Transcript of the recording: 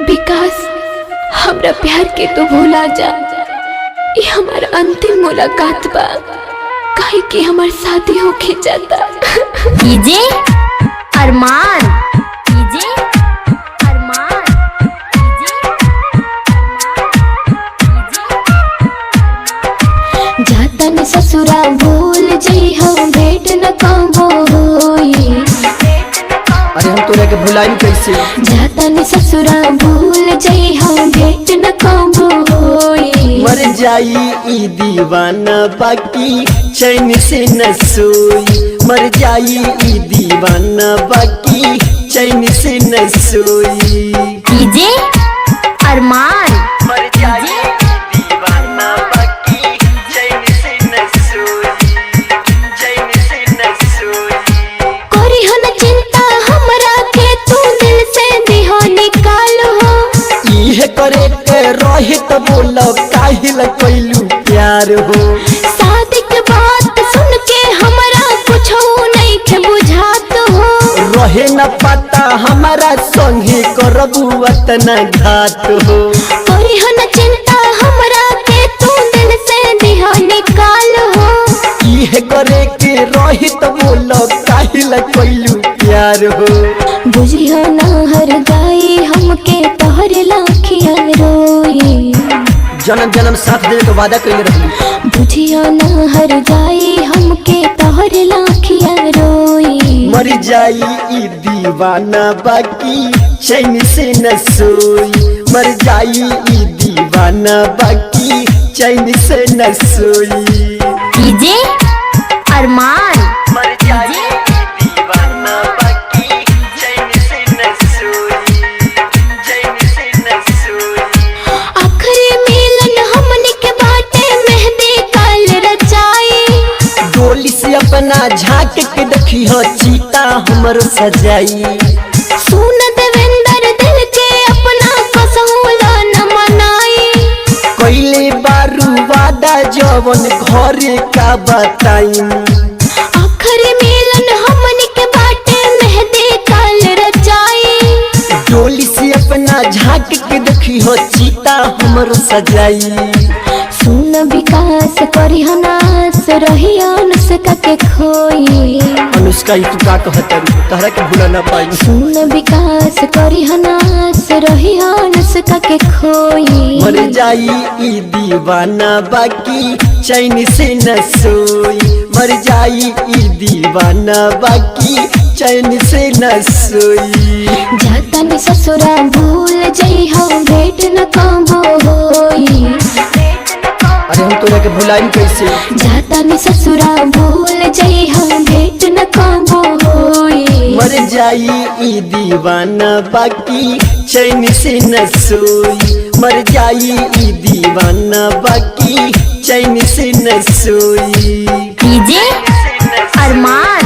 विकास हमरा प्यार के तो भूला जा। ये हमारा अंतिम मुलाकात बा, काहे कि हमार शादी होके जाता। कीजे अरमान, कीजे अरमान, जाता न ससुरा भूल जई हम भेंट न कबो होई। अरे हम तोरा के भुलाई कैसे। जाता न ससुरा भूल जई हम भेंट न कबो होई। मर जाई ई दीवाना बाकी चैन से न सोई। मर जाई ई दीवाना बाकी चैन से न सोई। कीजे अरमान, मर जाई ई दीवाना बाकी चैन से न सोई, चैन से न सोई। कोरी हो न चिंता हमरा के तू दिल से दिहो निकाल हो। इहे करे के रहे तो बोलो काहे ला कोइलू प्यार हो। शादी के बात सुन के हमरा कुछ नहीं के बुझात हो। रहे न पता हमारा संगे करबू अतना घात हो। कोरी हो न चिंता हमरा के तू दिल से दिहो निकाल हो। इहे करे के रहे तो बोलो काहे ला कोइलू प्यार हो। बुझियो ना हर गाई हमके तोहर लाखिया रोई। जन्म जन्म साथ देने का वादा कइले रहली। बुझियो ना हर गाई हमके तोहर लाखिया रोई। मर जाई ई दीवाना बाकी चैन से न सोई। मर जाई ई दीवाना बाकी चैन से न सोई। कीजे अरमान, मर जाई ई दीवाना बाकी चैन से न सोई, चैन से न सोई। आखिरी मिलन हमने के बाटे मेहंदी काल रचाई। डोली से अपना झांक के देखी हो चीता हमर सजाई। सुन देवेंद्र दिल के अपना कसौला न मनाई। कोइले बारू वादा जवन घरे का बताई। आखिरी मिलन हमने के बाटे मेहंदी काल रचाई। डोली से अपना झांक के देखी हो चीता हमर सजाई। सुन विकास करी हनास रही अनुष्का के खोई। अनुष्का ई तू का कहत तहरा के भूला ना पाई। सुन विकास करी हनास रही अनुष्का के खोई। मर जाई ई दीवाना बाकी चैन से न सोई। मर जाई ई दीवाना बाकी चैन से न सोई। जाता न ससुरा भूल जई हम भेंट न कबो होई। अरे हम तोरा के भुलाई कैसे। जाता न ससुरा भूल जई हम भेंट न कबो होई। मर जाई ई दीवाना बाकी चैन से न सोई। मर जाई ई दीवाना बाकी चैन से न सोई। कीजे अरमान।